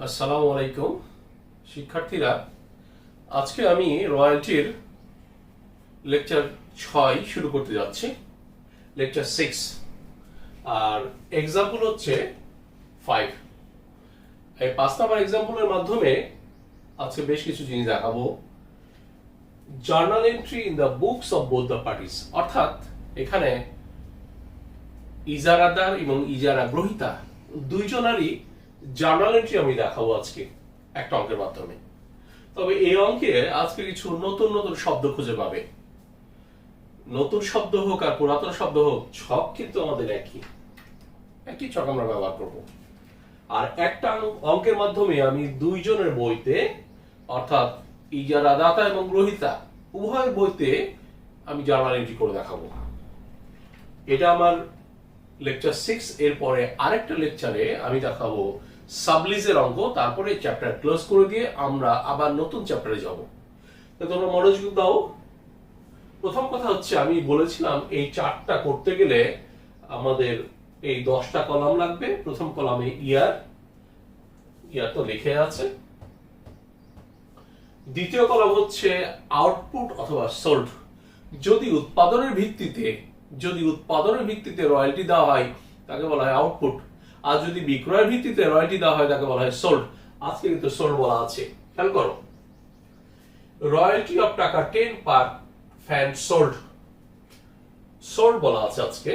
আসসালামু আলাইকুম শিক্ষার্থীরা, আজকে আমি রয়্যালটির লেকচার 6 শুরু করতে যাচ্ছি, লেকচার 6। আর এক্সাম্পল হচ্ছে 5। এই 5 নাম্বার এক্সাম্পলের মাধ্যমে আজকে বেশ কিছু জিনিস দেখাবো। Journal entry in the books of both the parties, অর্থাৎ এখানে ইজারাদার এবং ইজারা গ্রহীতা দুইজনারই জার্নাল এন্ট্রি আমি দেখাবো আজকে একটা অঙ্কের মাধ্যমে। তবে এই অঙ্কে আজকে কিছু নতুন নতুন শব্দ খুঁজে পাবে। নতুন শব্দ হোক আর পুরাতন শব্দ হোক, সব কিন্তু আমাদের একই ছক আমরা ব্যবহার করব। আর একটা অঙ্কের মাধ্যমে আমি দুইজনের বইতে, অর্থাৎ ইজারাদাতা এবং গ্রহীতা উভয় বইতে আমি জার্নাল এন্ট্রি করে দেখাবো। এটা আমার লেকচার 6। এরপরে আরেকটা লেকচারে আমি দেখাবো সাবলিজের অঙ্ক, তারপরে চ্যাপ্টার ক্লোজ করে দিয়ে আমরা আবার নতুন চ্যাপ্টারে যাব। তো তোমরা মনোযোগ দাও। প্রথম কথা হচ্ছে, আমি বলেছিলাম এই চার্টটা করতে গেলে আমাদের এই 10টা কলাম লাগবে। প্রথম কলামে ইয়ার তো লিখে আছে। দ্বিতীয় কলাম হচ্ছে আউটপুট অথবা সোল্ড। যদি উৎপাদনের ভিত্তিতে রয়্যালটি দেওয়া হয় তাকে বলা হয় আউটপুট, আর যদি বিক্রয়ের ভিত্তিতে রয়্যালটি দেওয়া হয় তাকে বলা হয় সোল্ড। আজকে কিন্তু সোল্ড বলা আছে, খেয়াল করো। রয়্যালটি অফ টাকা 10 পার ফ্যান সোল্ড বলা আছে আজকে।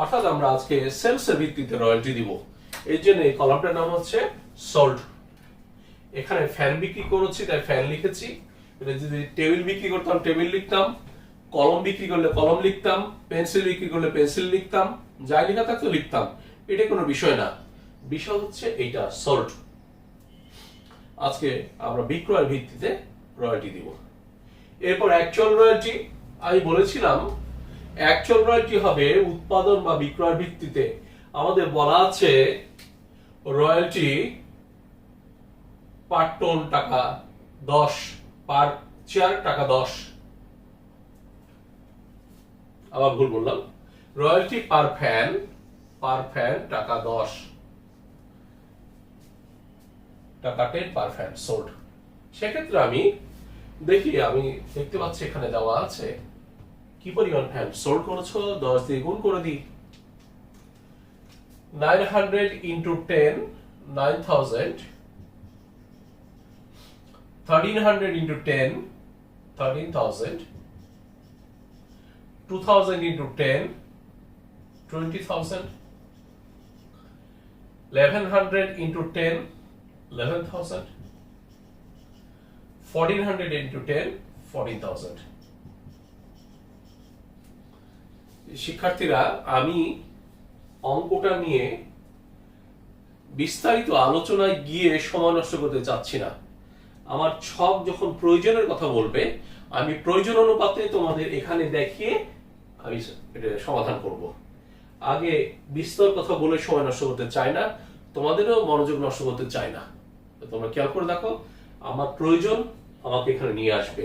অর্থাৎ আমরা আজকে সেলস এর ভিত্তিতে রয়্যালটি দিব, এই জন্য এই কলামটার নাম হচ্ছে সোল্ড। এখানে ফ্যান বিক্রি করেছি তাই ফ্যান লিখেছি। এটা যদি টেবিল বিক্রি করতাম টেবিল লিখতাম, কলম বিক্রি করলে কলম লিখতাম, পেন্সিল বিক্রি করলে পেন্সিল লিখতাম, যাই লেখা থাকতো লিখতাম। এটা কোনো বিষয় না, বিষয় হচ্ছে এইটা সোল্ড। আজকে আমরা বিক্রয়ের ভিত্তিতে রয়্যালটি দিব। এরপর অ্যাকচুয়াল রয়্যালটি। আমি বলেছিলাম অ্যাকচুয়াল রয়্যালটি হবে উৎপাদন বা বিক্রয়ের ভিত্তিতে। আমাদের বলা আছে রয়্যালটি পার টন টাকা 10, পার চেয়ার টাকা 10। আবার ভুল বললাম, রয়্যালটি পার ফ্যান টাকা 10, টাকা 10 পার ফ্যান সোল্ড। সেক্ষেত্রে আমি দেখতে পাচ্ছি এখানে দেওয়া আছে কি পরিমাণ ফ্যান সোল্ড করেছো, 10 দিয়ে গুণ করে দিই। 900 into 10 9000, 1300 into 10 13,000, 2000 into 10 20,000, 1100 into 10 11,000, 1400 into 10 14,000। শিক্ষার্থীরা, আমি অঙ্কটা নিয়ে বিস্তারিত আলোচনায় গিয়ে সময় নষ্ট করতে চাচ্ছি না। আমার ছক যখন প্রয়োজনের কথা বলবে, আমি প্রয়োজন অনুপাতে তোমাদের এখানে দেখিয়ে আমি এটা সমাধান করব। আগে বিস্তর কথা বলে সময় নষ্ট করতে চাই না, তোমাদেরও মনোযোগ নষ্ট করতে চাই না। তোমরা খেয়াল করে দেখো, আমার প্রয়োজন আমাকে এখানে নিয়ে আসবে।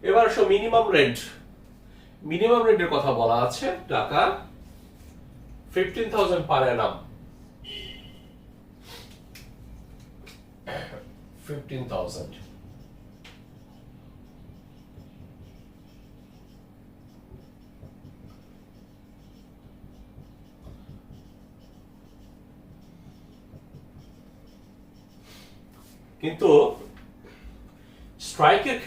এবার আসো মিনিমাম রেন্টের কথা বলা আছে। টাকা 15,000 পার অ্যানাম, 15,000। কিন্তু স্ট্রাইকের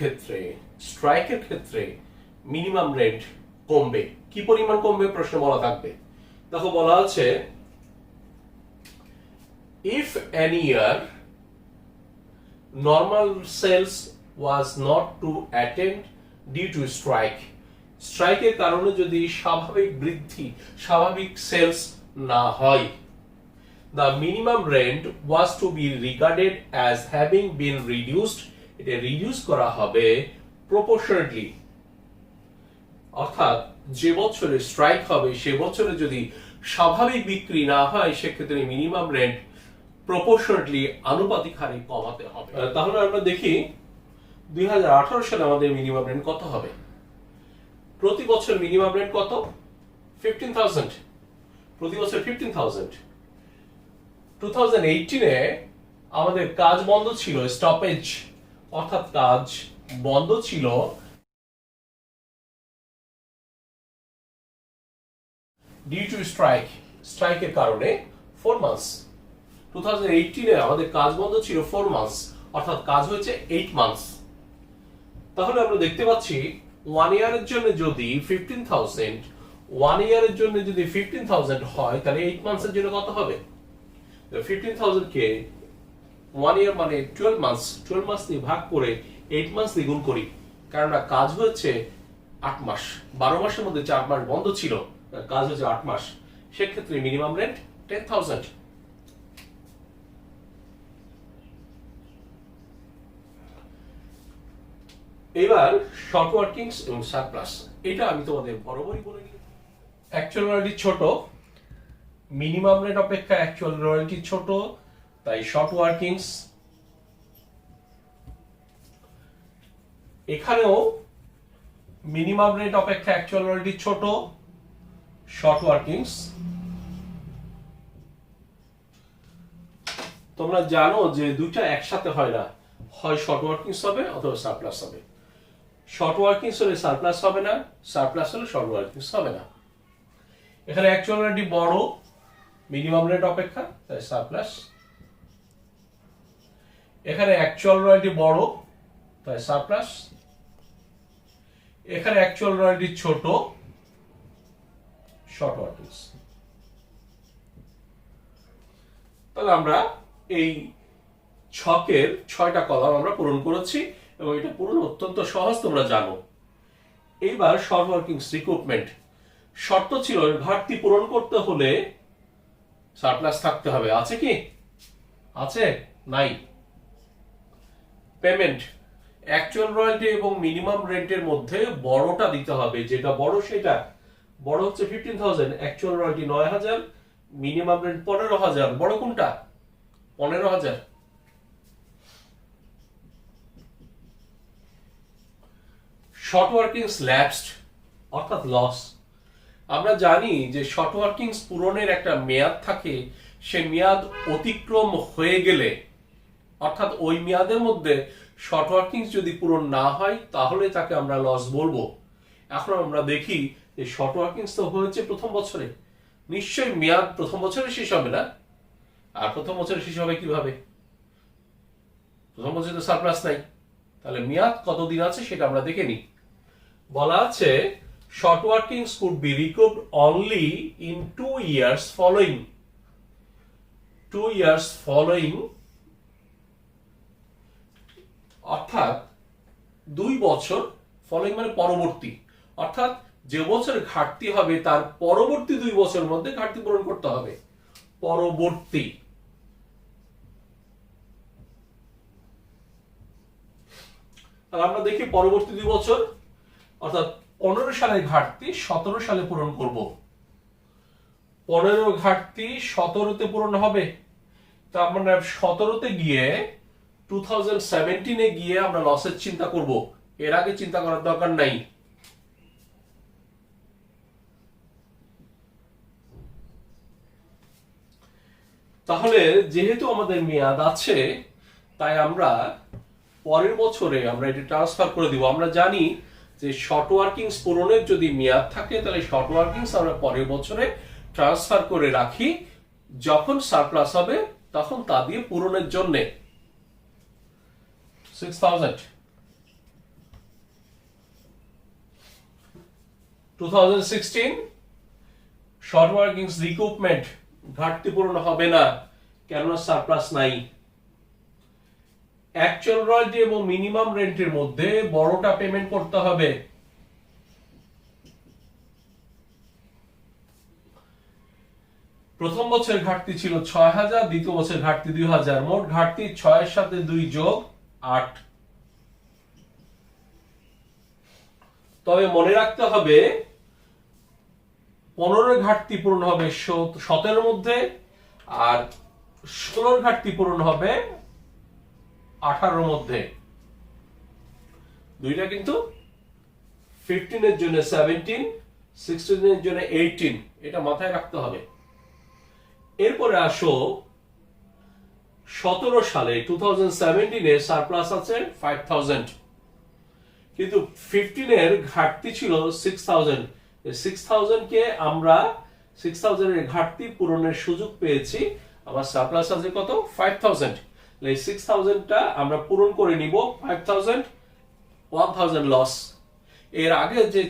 ক্ষেত্রে মিনিমাম রেন্ট কমবে। কি পরিমাণ কমবে প্রশ্ন বলা থাকবে। দেখো বলা আছে, if any year normal sales was not to attend due to strike এর কারণে যদি স্বাভাবিক সেলস না হয়, the minimum rent was to be regarded as having been reduced, এটা রিডিউস করা হবে proportionately। অর্থাৎ যে বছরে স্ট্রাইক হবে সে বছরে যদি স্বাভাবিক বিক্রি না হয়, সেক্ষেত্রে মিনিমাম রেন্ট প্রপোর্শনালি আনুপাতিক হারে কমাতে হবে। তাহলে আমরা দেখি 2018 সালে আমাদের মিনিমাম রেন্ট কত হবে। প্রতি বছর মিনিমাম রেন্ট কত? 15,000, প্রতি বছর 15,000। 2018-এ আমাদের কাজ বন্ধ ছিল, স্টপেজ অর্থাৎ কাজ বন্ধ ছিল ডিউ টু স্ট্রাইকের কারণে 4 মাস। 2018-এ আমাদের কাজ বন্ধ ছিল 4 মাস, অর্থাৎ কাজ হয়েছে 8 মাস। তাহলে আমরা দেখতে পাচ্ছি 1 ইয়ারের জন্য যদি 15,000, 1 ইয়ারের জন্য যদি 15,000 হয়, তাহলে 8 মাসের জন্য কত হবে? 15,000 কে 1 ইয়ার মানে 12 মাস, 12 মাস দিয়ে ভাগ করে 8 মাস দিয়ে গুণ করি, কারণ কাজ হচ্ছে 8 মাস। 12 মাসের মধ্যে 4 মাস বন্ধ ছিল, কাজ হচ্ছে 8 মাস। সেক্ষেত্রে মিনিমাম রেন্ট 10,000। এবার শর্ট ওয়ার্কিংস এবং সারপ্লাস, এটা আমি তোমাদের বরাবরই বলে দিই। অ্যাকচুয়াল রয়্যালটি ছোট, মিনিমাম রেট অপেক্ষা অ্যাকচুয়াল রয়্যালটি ছোট, তাই শর্ট ওয়ার্কিংস। এখানেও মিনিমাম রেট অপেক্ষা অ্যাকচুয়াল রয়্যালটি ছোট, শর্ট ওয়ার্কিংস। তোমরা জানো যে দুইটা একসাথে হয় না, হয় শর্ট ওয়ার্কিংস হবে অথবা সারপ্লাস হবে। শর্ট ওয়ার্কিংস হলে সারপ্লাস হবে না, সারপ্লাস হলে শর্ট ওয়ার্কিংস হবে না। এখানে অ্যাকচুয়াল রেটই বড় মিনিমাম রেট অপেক্ষা, তাই সারপ্লাস। এখানে অ্যাকচুয়াল রয়্যালটি বড়, তাই সারপ্লাস। এখানে অ্যাকচুয়াল রয়্যালটি ছোট, শর্ট ওয়ার্কিংস। তাহলে আমরা এই ছকের 6টা কলাম আমরা পূরণ করেছি এবং এটা পূরণ অত্যন্ত সহজ, তোমরা জানো। এইবার শর্ট ওয়ার্কিংস রিক্রুটমেন্ট। শর্ত ছিল ঘাটতি পূরণ করতে হলে সারপ্লাস থাকতে হবে। আছে কি? আছে? নাই। পেমেন্ট, অ্যাকচুয়াল রয়্যালটি এবং মিনিমাম রেন্টের মধ্যে বড়টা দিতে হবে, যেটা বড় সেটা। বড় হচ্ছে 15,000, অ্যাকচুয়াল রয়্যালটি 9,000, মিনিমাম রেন্ট 15,000। বড় কোনটা? 15,000। শর্ট ওয়ার্কিংস ল্যাপসড অর্থাৎ লস। আমরা জানি যে শর্ট ওয়ার্কিংস পূরণের একটা মেয়াদ থাকে, সে মেয়াদ অতিক্রম হয়ে গেলে, অর্থাৎ ওই মেয়াদের মধ্যে শর্ট ওয়ার্কিংস যদি পূরণ না হয়, তাহলে তাকে আমরা লস বলবো। এখন আমরা দেখি যে শর্ট ওয়ার্কিংস তো হয়েছে প্রথম বছরে, নিশ্চয়ই মেয়াদ প্রথম বছরে শেষ হবে না। আর প্রথম বছরে শেষ হবে কিভাবে? প্রথম বছরে তো সারপ্লাস নাই, তাহলে মেয়াদ কতদিন আছে সেটা আমরা দেখে নিই। বলা আছে short workings could be recouped only in 2 years following 2 years following, অর্থাৎ 2 বছর, following মানে পরবর্তী, অর্থাৎ যে বছরে ঘাটতি হবে তার পরবর্তী 2 বছরের মধ্যে ঘাটতি পূরণ করতে হবে। পরবর্তী। আর আমরা দেখি পরবর্তী 2 বছর, অর্থাৎ 15 সালের ঘাটতি 17 সালে পূরণ করব। 15 ঘাটতি 17তে পূরণ হবে, তা আমরা 17তে গিয়ে 2017-এ গিয়ে আমরা লসের চিন্তা করব, এর আগে চিন্তা করার দরকার নাই। তাহলে যেহেতু আমাদের মেয়াদ আছে, তাই আমরা পরের বছরে আমরা এটা ট্রান্সফার করে দিব। আমরা জানি যে শর্ট ওয়ার্কিংস পূরণের যদি মেয়াদ থাকে, তাহলে শর্ট ওয়ার্কিংস আমরা পরের বছরে ট্রান্সফার করে রাখি, যখন সারপ্লাস হবে তখন তা দিয়ে পূরণের জন্য। 6,000 2016 শর্ট ওয়ার্কিংস রিকুপমেন্ট, ঘাটতি পূরণ হবে না, কেননা সারপ্লাস নাই। অ্যাকচুয়াল রয়্যালটি এবং মিনিমাম রেন্টের মধ্যে বড়টা পেমেন্ট করতে হবে। প্রথম বছরের ঘাটতি ছিল 6,000, দ্বিতীয় বছরের ঘাটতি 2,000, মোট ঘাটতি 6 এর সাথে 2 যোগ 8। তবে মনে রাখতে হবে 15 ঘাটতি পূরণ হবে 17 মধ্যে, আর 16 ঘাটতি পূরণ হবে 18 মধ্যে। দুইটা কিন্তু 15 এর জন্য 17, 16 এর জন্য 18, এটা মাথায় রাখতে হবে। এরপরে আসো 17 সালে 2017 এ সারপ্লাস আছে 5000, কিন্তু 15 এর ঘাটতি ছিল 6000। 6000 কে আমরা 6000 এর ঘাটতি পূরণের সুযোগ পেয়েছি, আমার সারপ্লাস আছে কত 5000। এই 6000 টা আমরা পূরণ করে নিব 5000, 1000 লস। এর আগে যে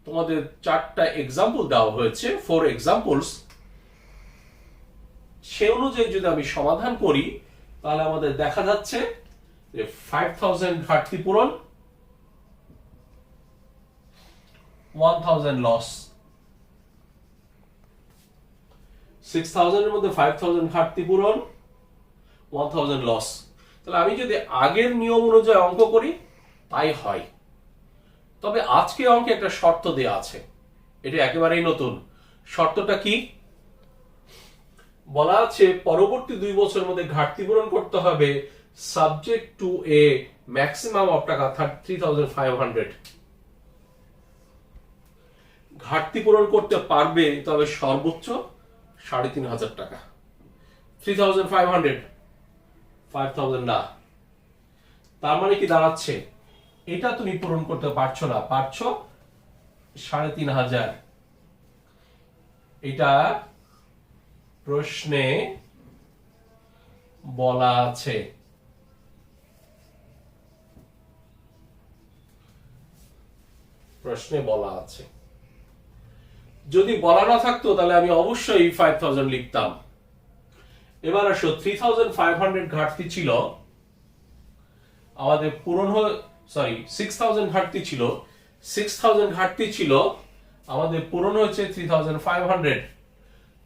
তোমাদের 4টা एग्जांपल দেওয়া হয়েছে, 4 एग्जांपल्स, সে অনুযায়ী যদি আমি সমাধান করি তাহলে আমাদের দেখা যাচ্ছে যে 5000 ঘাটতি পূরণ, 1000 লস। 6000 এর মধ্যে 5000 ঘাটতি পূরণ, 1000 লস। তাহলে আমি যদি আগের নিয়ম অনুযায়ী অঙ্ক করি তাই হয়। তবে আজকে অঙ্কে একটা শর্ত দেয়া আছে, এটা একেবারেই নতুন। শর্তটা কি? বলা আছে পরবর্তী 2 বছরের মধ্যে ঘাটতি পূরণ করতে হবে subject to A maximum of টাকা 3500। ঘাটতি পূরণ করতে পারবে তবে সর্বোচ্চ 3500 টাকা। 3500, 5000 না। তার মানে কি দাঁড়াচ্ছে, এটা তুমি পূরণ করতে পারছো না, পারছো 3500। এটা প্রশ্নে বলা আছে। প্রশ্নে বলা আছে। যদি বলা না থাকতো তাহলে আমি অবশ্যই 5000 লিখতাম। এবার আসো 3500 ঘাটতি ছিল আমাদের পূরণ 6000 ঘাটতি ছিল, 6000 ঘাটতি ছিল আমাদের পূরণ হচ্ছে 3500।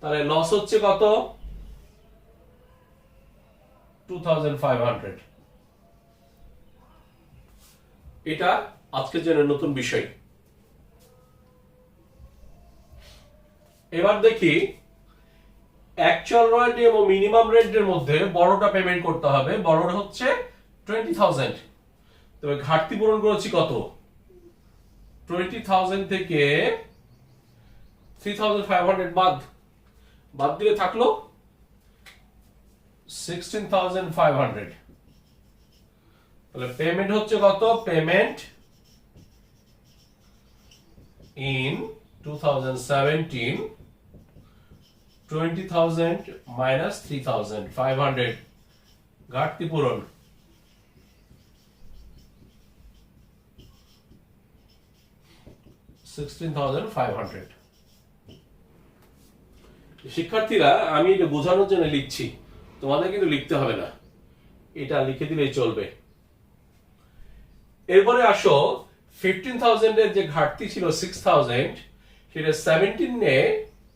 তাহলে লস হচ্ছে কত 2500। এটা আজকের জন্য নতুন বিষয়। এবার দেখি অ্যাকচুয়াল রয়্যালটি এবং মিনিমাম রেন্টের মধ্যে বড়টা পেমেন্ট করতে হবে, বড়টা হচ্ছে 20000। তবে ঘাটতি পূরণ করেছি কত, 20000 থেকে 3500 বাদ দিলে থাকলো 16500। তাহলে পেমেন্ট হচ্ছে কত, পেমেন্ট ইন 2017 20,000 minus 3,500 ঘাটতি পূরণ। শিক্ষার্থীরা, আমি এটা বোঝানোর জন্য লিখছি, তোমাদের কিন্তু লিখতে হবে না, এটা লিখে দিলেই চলবে। এরপরে আসো 15,000 এর যে ঘাটতি ছিল 6,000, সেটা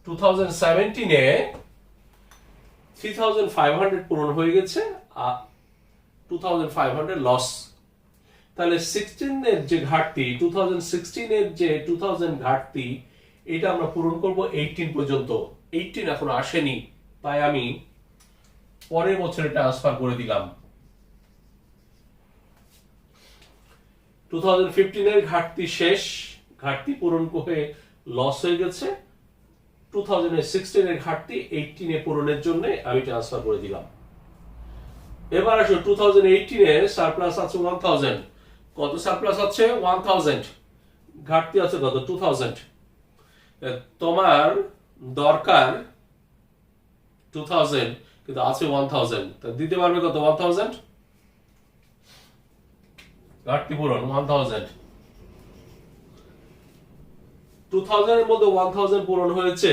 2017 এ 3500 পূরণ হয়ে গেছে, 2500 লস। তাহলে 16 এর যে ঘাটতি, 2016 এর যে 2000 ঘাটতি, এটা আমরা পূরণ করব 18 পর্যন্ত। 18 এখন আসেনি, তাই আমি পরের বছরে ট্রান্সফার করে দিলাম। 2015 এর ঘাটতি শেষ, ঘাটতি পূরণ করে লস হয়ে গেছে। 2016 এর ঘাটতি 18 এ পূরণের জন্য আমি ট্রান্সফার করে দিলাম। এবার আসো 2018 এ সারপ্লাস আছে 1000। কত সারপ্লাস আছে 1000, ঘাটতি আছে কত 2000। তোমার দরকার 2000 কিন্তু আছে 1000, তা দিতে পারবে কত 1000, ঘাটতি পূরণ 1000। 2000 এর মধ্যে 1000 পূরণ হয়েছে,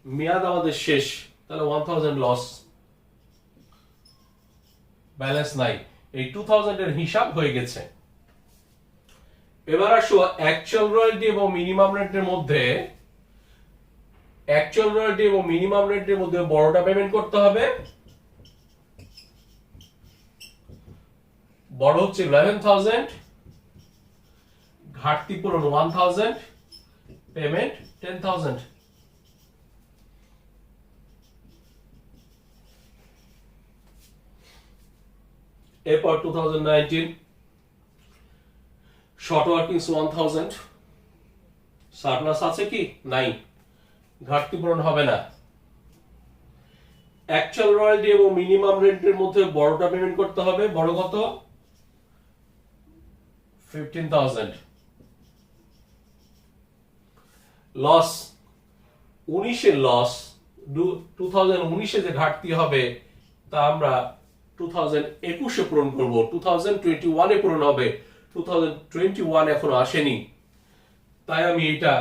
মেয়াদ আমাদের শেষ, তাহলে 1000 লস, ব্যালেন্স নাই। এই 2000 এর হিসাব হয়ে গেছে। এবার আসো অ্যাকচুয়াল রয়্যালটি এবং মিনিমাম রেন্টের মধ্যে, অ্যাকচুয়াল রয়্যালটি এবং মিনিমাম রেন্টের মধ্যে বড়টা পেমেন্ট করতে হবে। বড় হচ্ছে 11000, ঘাটতি পূরণ 1000, পেমেন্ট 10000। এরপর 2019 শর্ট ওয়ার্কিংস 1000, সারপ্লাস আছে কি? নাই, ঘাটতি পূরণ হবে না। অ্যাকচুয়াল রয়্যালটি এবং মিনিমাম রেন্টের মধ্যে বড়টা পেমেন্ট করতে হবে। বড় কত? 15,000। লস 19 লস 2019 যে ঘাটতি হবে তা আমরা 2021 পূরণ করব, 2021 পূরণ হবে। 2021 এখনো আসেনি, তাই আমি এটা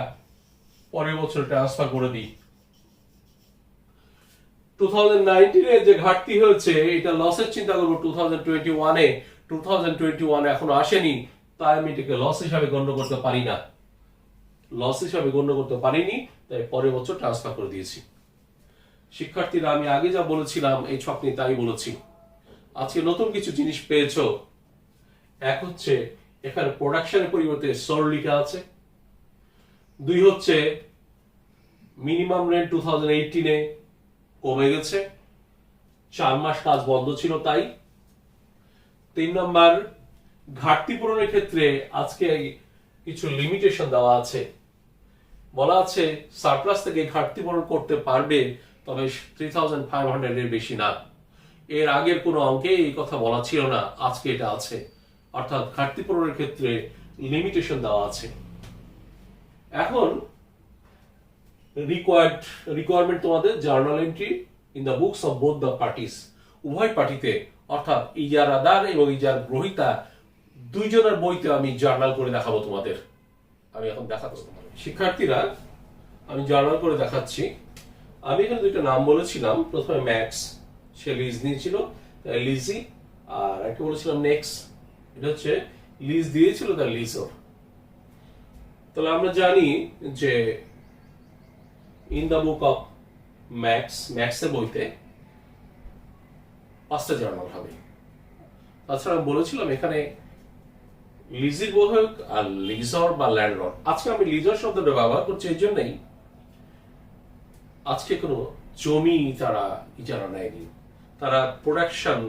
পরের বছর ট্রান্সফার করে দিই। 2019 যে ঘাটতি হয়েছে এটা লসের চিন্তা করবো 2021 2021 এখনো আসেনি, তাই আমি এটাকে লস হিসাবে গণ্য করতে পারি না, লস হিসাবে গণ্য করতে পারিনি, তাই পরের বছর ট্রান্সফার করে দিয়েছি। শিক্ষার্থীরা, আমি আগে যা বলেছিলাম এই ছক নিয়ে তাই বলেছি। আজকে নতুন কিছু জিনিস পেয়েছো। এক হচ্ছে এখানে প্রোডাকশনের পরিবর্তে সোল লেখা আছে। দুই হচ্ছে মিনিমাম রেন্ট 2018 কমে গেছে, 4 মাস কাজ বন্ধ ছিল তাই। 3 নম্বর, ঘাটতি পূরণের ক্ষেত্রে আজকে কিছু লিমিটেশন দেওয়া আছে। বলা আছে সারপ্লাস থেকে ঘাটতি পূরণ করতে পারবে, তবে 3,500 এর বেশি না। এর আগের কোনো অঙ্কে এই কথা বলা ছিল না, আজকে এটা আছে। অর্থাৎ ঘাটতি পূরণের ক্ষেত্রে লিমিটেশন দেওয়া আছে। এখন রিকোয়ারমেন্ট তোমাদের journal entry in the books of both the parties, উভয় পার্টিতে, অর্থাৎ ইজারাদার এবং ইজার গ্রহীতা দুইজনের বইতে আমি জার্নাল করে দেখাবো তোমাদের। আমি এখন দেখাচ্ছি শিক্ষার্থীরা, আমি জার্নাল করে দেখাচ্ছি। আমি এখানে দুইটা নাম বলেছিলাম। প্রথমে ম্যাক্স, সে লিজ নিয়েছিল, লিজি, আর একটা বলেছিলাম নেক্স, এটা হচ্ছে লিজ দিয়েছিল তার লিজর। তাহলে আমরা জানি যে ইন দ্য বুক অফ ম্যাক্সের বইতে 5টা জার্নাল হবে। তাছাড়া আমি বলেছিলাম এখানে লিজির বই হোক আর লিজর বা ল্যান্ডলর্ড। আজকে আমি লিজর শব্দটা ব্যবহার করছি এই জন্যই, আজকে কোনো জমি তারা ইজারা নেয়নি, তারা প্রোডাকশন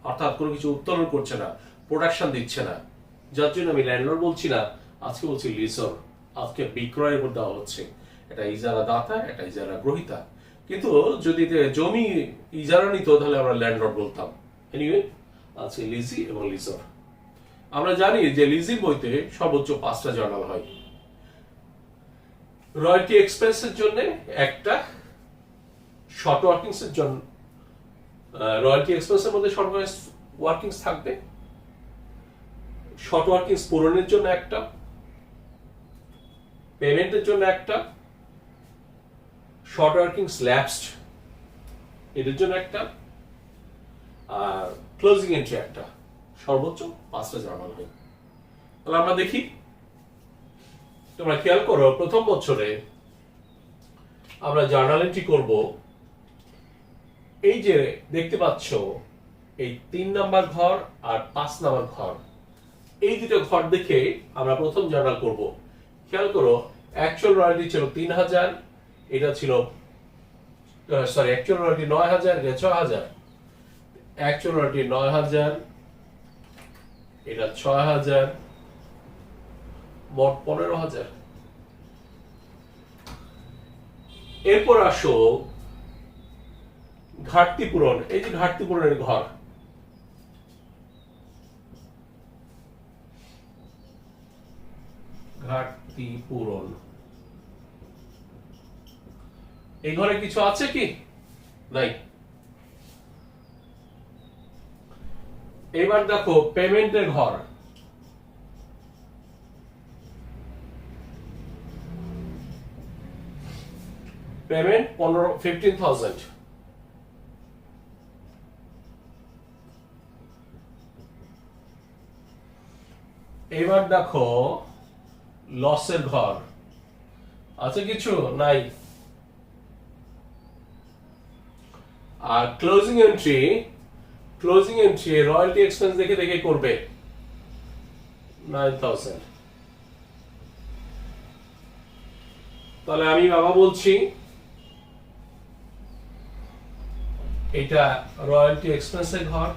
অর্থাৎ কোনো কিছু উত্তোলন করছে না, প্রোডাকশন দিচ্ছে না, যার জন্য আমি ল্যান্ডলর্ড বলছি না, আজকে বলছি লিজর। আজকে বিক্রয়ের উপর দেওয়া হচ্ছে, এটা ইজারা দাতা, এটা ইজারা গ্রহীতা। কিন্তু যদি জমি ইজারা নিত তাহলে আমরা ল্যান্ডলর্ড বলতাম। এনিওয়ে, আজকে লিজি এবং লিজর। আমরা জানি যে লিজির বইতে সর্বোচ্চ 5টা জার্নাল হয়। রয়্যালটি এক্সপেন্সের জন্য একটা, শর্ট ওয়ার্কিংস এর জন্য রয়্যালটি এক্সপেন্সের মধ্যে শর্ট ওয়ার্কিংস থাকবে, শর্ট ওয়ার্কিংস পূরণের জন্য একটা, পেমেন্টের জন্য একটা, শর্ট ওয়ার্কিংস ল্যাপসড এর জন্য একটা, আর ক্লোজিং এন্ট্রি একটা। সর্বোচ্চ 5টা জার্নাল হয়। তাহলে আমরা দেখি, তোমরা খেয়াল করো, প্রথম বছরে আমরা জার্নাল এন্ট্রি করব। এই যে দেখতে পাচ্ছ এই 3 নাম্বার ঘর আর 5 নাম্বার ঘর, এই দুটো ঘর দেখে আমরা প্রথম জার্নাল করব। খেয়াল করো, অ্যাকচুয়াল রয়্যালটি ছিল 3,000, এটা ছিল অ্যাকচুয়াল রয়্যালটি 9,000, এটা 6,000। অ্যাকচুয়াল রয়্যালটি 9,000, এটা 6,000, মোট 15,000। এরপর আসো ঘাটতি পূরণ। এই যে ঘাটতি পূরণের ঘর, ঘাটতি পূরণ, এই ঘরে কিছু আছে কি? নাই। এবার দেখো পেমেন্টের ঘর, পেমেন্ট 15,000। এবার দেখো লসের ঘর আছে কিছু? নাই। আর ক্লোজিং এন্ট্রি রয়্যালটি এক্সপেন্স দেখে দেখে করবে 9,000। তাহলে আমি বাবা বলছি এটা রয়্যালটি এক্সপেন্সের ঘর,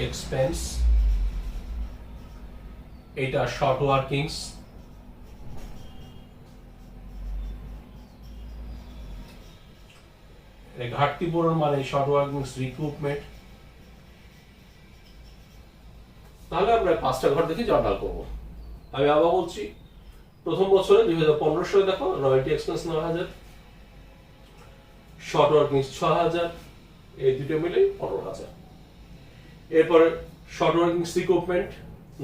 এক্সপেন্স এটা শর্ট ওয়ার্কিংস, ঘাটতি পূরণ মানে শর্ট ওয়ার্কিংস রিক্রুটমেন্ট। তাহলে আমরা 5টা ঘর দেখে জার্নাল করব। আমি আবার বলছি, প্রথম বছরে 2015 সালে দেখো রয়্যালটি এক্সপেন্স 9,000, শর্ট ওয়ার্কিংস 6,000, এই দুটো মিলে 15,000। এরপরে শর্ট ওয়ার্কিংস রিক্রুটমেন্ট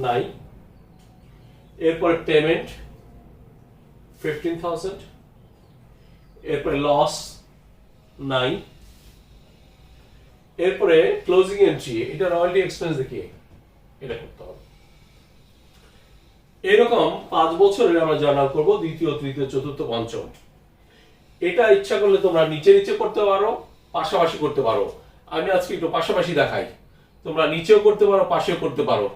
নাই, এরপরে পেমেন্ট 15,000, এরপরে লস নাই, এরপরে ক্লোজিং এন্ট্রি, এটা রয়্যালটি এক্সপেন্স দেখিয়ে এটা করতে হবে। এরকম 5 বছরের আমরা জার্নাল করব, দ্বিতীয়, তৃতীয়, চতুর্থ, পঞ্চম। এটা ইচ্ছা করলে তোমরা নিচে নিচে করতে পারো, পাশাপাশি করতে পারো। আমি আজকে একটু পাশাপাশি দেখাই, তোমরা নিচেও করতে পারো, পাশেও করতে পারো।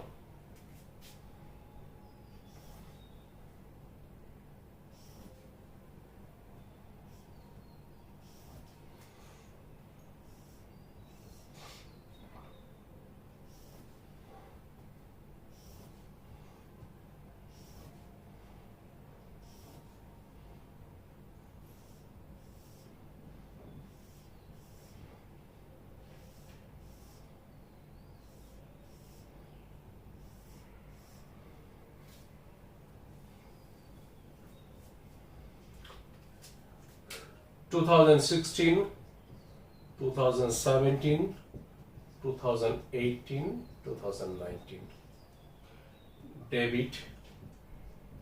টু 2016, 2017, 2018, 2019 ডেবিট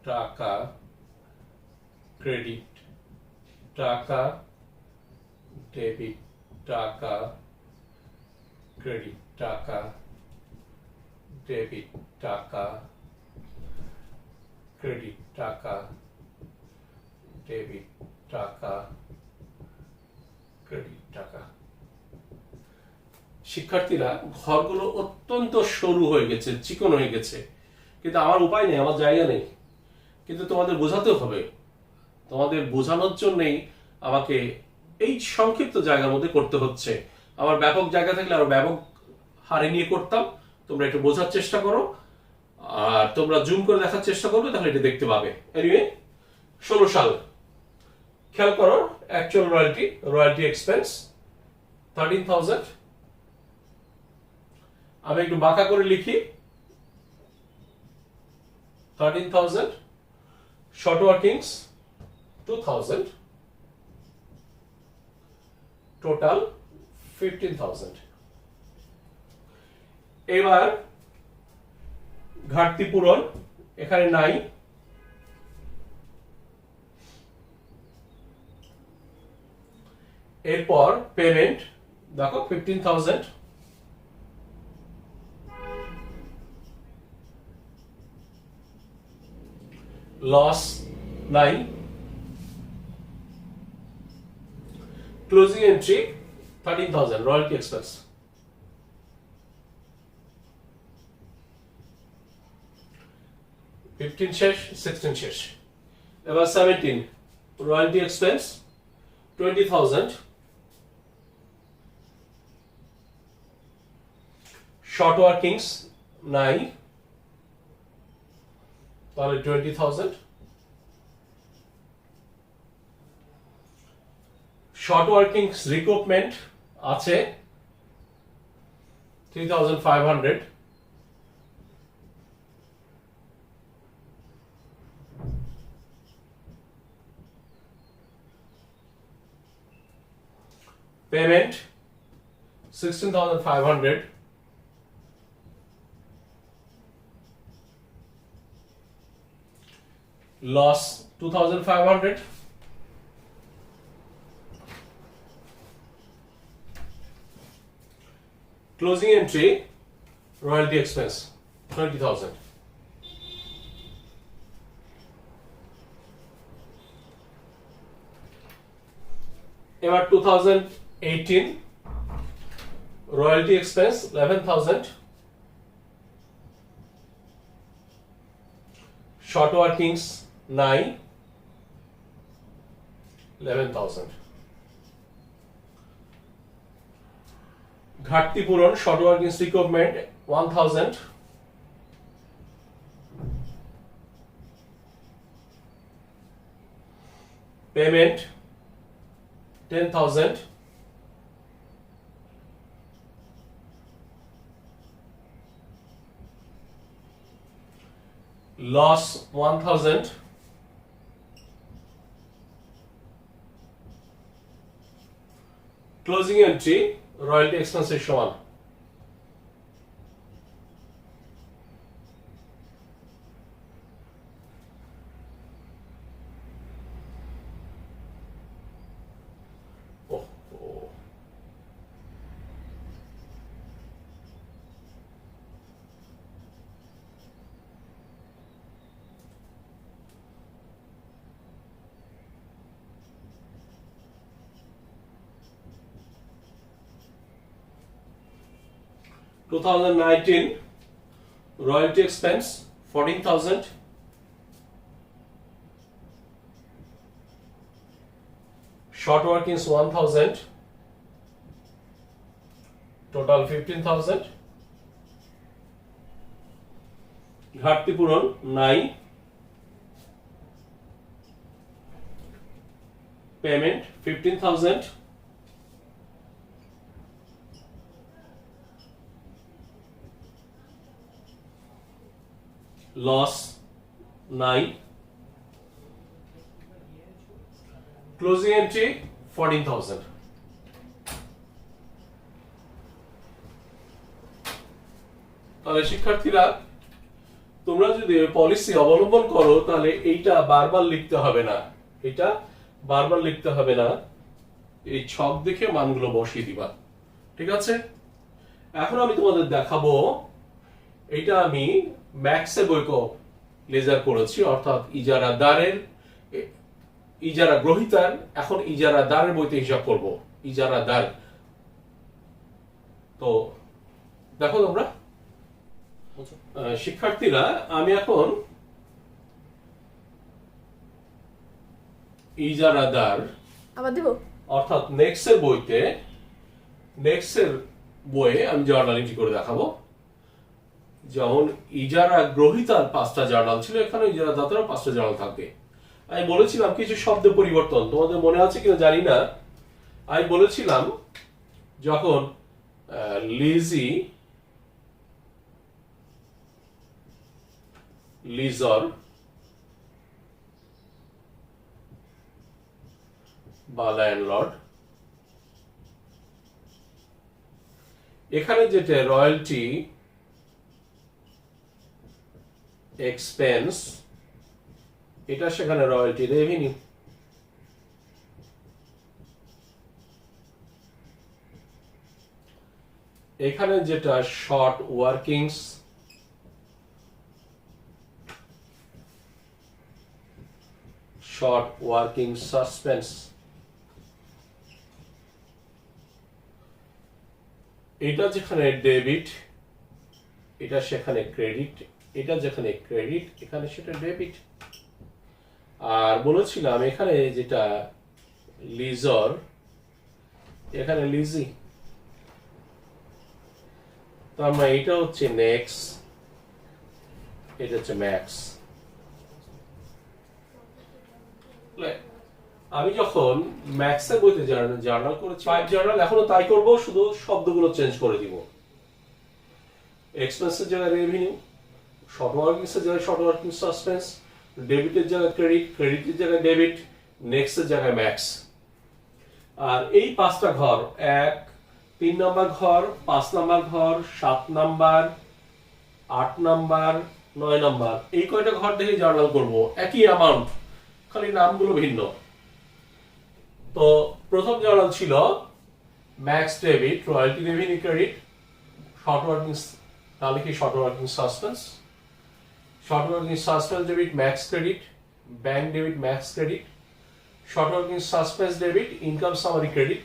টাকা, ক্রেডিট টাকা, ডেবিট টাকা, ক্রেডিট টাকা, ডেবিট টাকা, ক্রেডিট টাকা, ডেবিট টাকা, ক্রেডিট টাকা। শিক্ষার্থীরা ঘরগুলো অত্যন্ত সরু হয়ে গেছে, চিকন হয়ে গেছে, কিন্তু আমার উপায় নেই, আমার জায়গা নেই, কিন্তু তোমাদের বোঝাতেও হবে। তোমাদের বোঝানোর জন্যই আমাকে এই সংক্ষিপ্ত জায়গার মধ্যে করতে হচ্ছে। আমার ব্যাপক জায়গা থাকলে আরো ব্যাপক হারে নিয়ে করতাম। তোমরা একটু বোঝার চেষ্টা করো, আর তোমরা জুম করে দেখার চেষ্টা করবে, তাহলে এটা দেখতে পাবে। এনিওয়ে 16 সাল খেয়াল করো, অ্যাকচুয়াল রয়্যালটি এক্সপেন্স 13,000। আমি একটু বাঁকা করে লিখি, 13,000, শর্ট ওয়ার্কিংস 2,000, টোটাল 15,000। এবার ঘাটতি পূরণ এখানে নাই, এরপর পেমেন্ট দেখো 15,000, লস নাই, ক্লোজিং এন্ট্রি 13,000 রয়্যালটি এক্সপেন্স। শেষ, 16 শেষ। এবার 17 রয়্যালটি এক্সপেন্স 20,000, শর্ট ওয়ার্কিংস নাই, তাহলে 20,000, শর্ট ওয়ার্কিংস রিক্রুটমেন্ট আছে 3,500, payment 16,500, loss 2,500, closing entry royalty expense 20,000। এবার 2018 royalty expense 11,000, short workings 9, 11,000। ঘাটতি পূরণ short workings recruitment 1,000, payment 10,000, loss 1,000, closing entry royalty এক্সপেন্সের সমান। ওহ, 2019 royalty expense 14,000, short workings 1,000, total 15,000, ঘাটতি পূরণ নাই, পেমেন্ট 15,000, loss 9, closing entry 14,000। তাহলে শিক্ষার্থীরা, তোমরা যদি পলিসি অবলম্বন করো তাহলে এইটা বারবার লিখতে হবে না, এটা বারবার লিখতে হবে না, এই ছক দেখে মানগুলো বসিয়ে দিবা, ঠিক আছে? এখন আমি তোমাদের দেখাবো, এইটা আমি ম্যাক্সের বইকে লেজার করেছি, অর্থাৎ ইজারাদারের, ইজারা গ্রহীতার, এখন ইজারাদারের বইতে হিসাব করব, ইজারাদার। তো দেখো তোমরা শিক্ষার্থীরা, আমি এখন ইজারাদার অর্থাৎ নেক্সটের বইতে, নেক্সটের বইয়ে আমি জার্নাল এন্ট্রি করে দেখাবো। যেমন ইজারা গ্রহীতার 5টা জার্নাল ছিল, এখানে ইজারাদাতারও 5টা জার্নাল থাকবে। আমি বলেছিলাম কিছু শব্দ পরিবর্তন, তোমাদের মনে আছে কিনা জানি না। আমি বলেছিলাম যখন লিজি, লিজর বা ল্যান্ডলর্ড, এখানে যেটা রয়্যালটি এক্সপেন্স, এটা সেখানে রয়্যালটি রেভিনিউ। এখানে যেটা short workings, short working suspense, এটা যেখানে ডেবিট, এটা সেখানে ক্রেডিট, এটা যেখানে ক্রেডিট, এখানে সেটা ডেবিট। আর বলেছিলাম এখানে যেটা লিজর, এখানে লিজি, তার মানে এটা হচ্ছে নেক্স, এটা হচ্ছে ম্যাক্স। আমি যখন ম্যাক্সের বইতে জার্নাল করেছি, 5 জার্নাল, এখনো তাই করব, শুধু শব্দগুলো চেঞ্জ করে দিব। এক্সপেন্সের জায়গায় রেভিনিউ, শর্ট ওয়ার্কিংস এর জায়গায় শর্ট ওয়ার্কিং সাসপেন্স, ডেবিটের জায়গায় ক্রেডিট, ক্রেডিটের জায়গায় ডেবিট, নেক্সটের জায়গায় ম্যাক্স। আর এই 5টা ঘর, 1, 3 নম্বর ঘর, 5 নম্বর ঘর, 7 নম্বর, 8 নম্বর, 9 নম্বর, এই কয়টা ঘর দেখে জার্নাল করব, একই অ্যামাউন্ট, খালি নামগুলো ভিন্ন। তো প্রথম জার্নাল ছিল max debit, royalty revenue credit, short working, তাহলে কি short working suspense, short working suspense debit max credit, bank debit max credit, short working suspense debit income summary credit,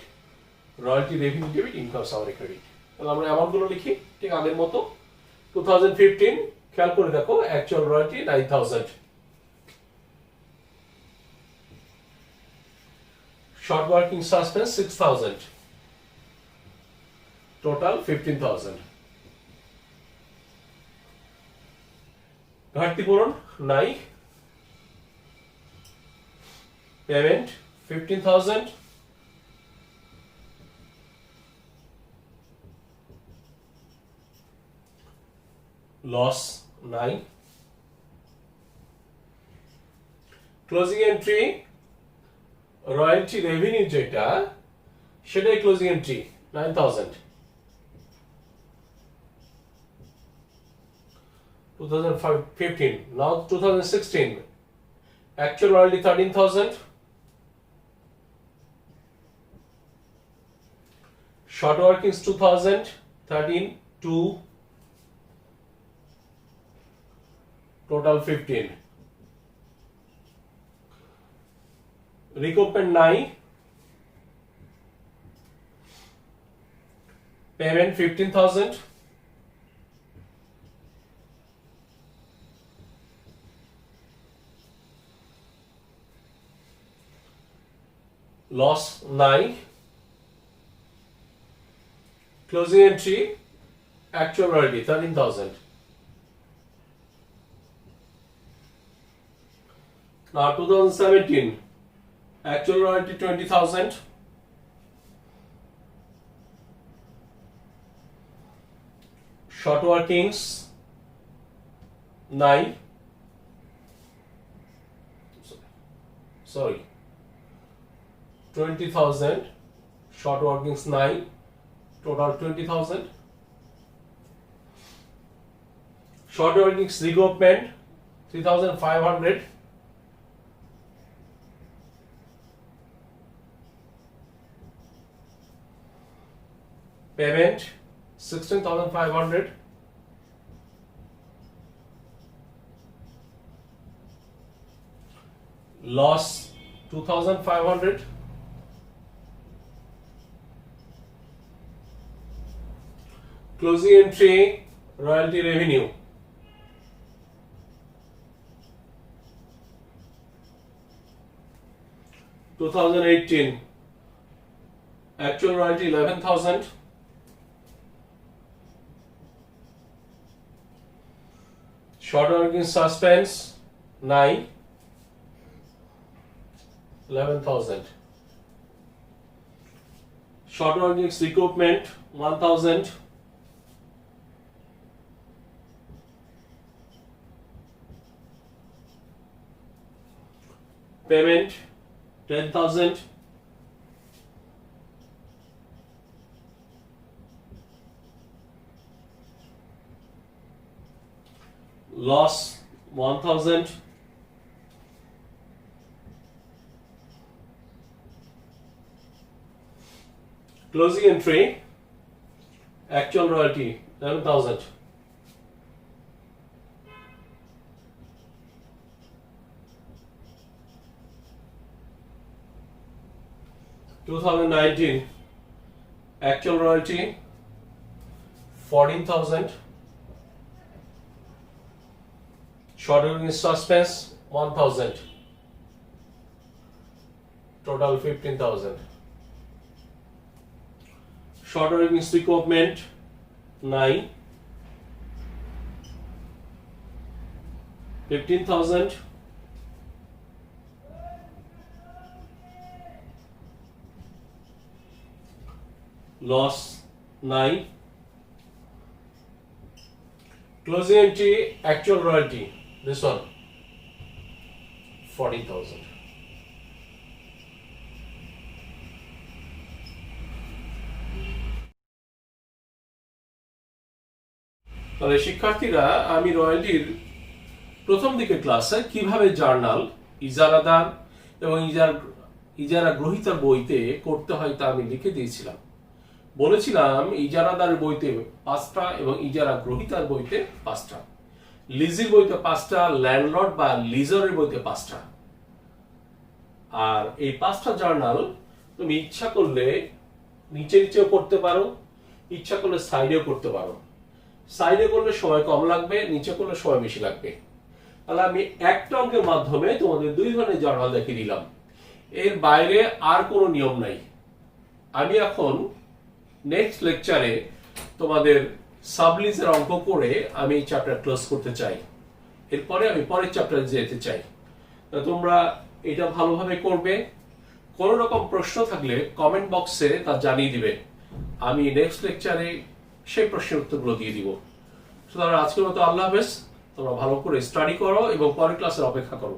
royalty revenue debit income summary credit. তাহলে আমরা অ্যামাউন্টগুলো লিখি ঠিক আগের মতো। 2015 খেয়াল করে দেখো, actual royalty 9,000, short working suspense 6,000, total 15,000, ঘাটতি পূরণ নাই, Payment 15,000. Loss 9. Closing entry royalty revenue যেটা সেটাই closing entry 9,000. 2015. Now 2016. Actual royalty 13,000. Short workings 2,000. 13 2. Total 15. Recoupment 9. Payment 15,000. Loss 9. Closing entry actual royalty 13,000. Now 2017 actual royalty 20,000. Short workings 9. Sorry, 20,000. Short workings 9. Total 20,000. Short workings recoupment 3,500. Payment 16,500. Loss 2,500. Closing entry royalty revenue 2018 actual royalty 11,000. Short working suspense 9. 11,000. Short working recoupment 1,000. Payment 10,000. Loss 1,000. Closing entry actual royalty 11,000. (2019) actual royalty 14,000. Short working suspense 1,000. Total 15,000. Short working recoupment 9. 15,000. Loss 9. Closing entry actual royalty, this one 40,000. তাহলে শিক্ষার্থীরা, আমি রয়্যালটির প্রথম দিকে ক্লাসে কিভাবে journal ইজারাদার এবং ইজারা গ্রহীতার বইতে করতে হয় তা আমি লিখে দিয়েছিলাম। বলেছিলাম ইজারাদার বইতে 5টা এবং ইজারা গ্রহীতার বইতে 5টা, লিজের বইতে 5টা, ল্যান্ডলর্ড বা লিজরের বইতে 5টা। আর এই 5টা জার্নাল তুমি ইচ্ছা করলে নিচে নিচেও করতে পারো, ইচ্ছা করলে সাইডেও করতে পারো। সাইডে করলে সময় কম লাগবে, নিচে করলে সময় বেশি লাগবে। তাহলে আমি একটা অঙ্কের মাধ্যমে তোমাদের 2 ধরনের জার্নাল দেখিয়ে দিলাম, এর বাইরে আর কোনো নিয়ম নাই। আমি এখন নেক্সট লেকচারে তোমাদের সাবলিজের অঙ্ক করে আমি এই চ্যাপ্টার ক্লোজ করতে চাই, এরপরে আমি পরের চ্যাপ্টারে যেতে চাই। তোমরা এটা ভালোভাবে করবে। কোনো রকম প্রশ্ন থাকলে কমেন্ট বক্সে তা জানিয়ে দিবে, আমি নেক্সট লেকচারে সেই প্রশ্নের উত্তরগুলো দিয়ে দিব। সুতরাং আজকের মতো আল্লাহ হাফেজ। তোমরা ভালো করে স্টাডি করো এবং পরের ক্লাসের অপেক্ষা করো।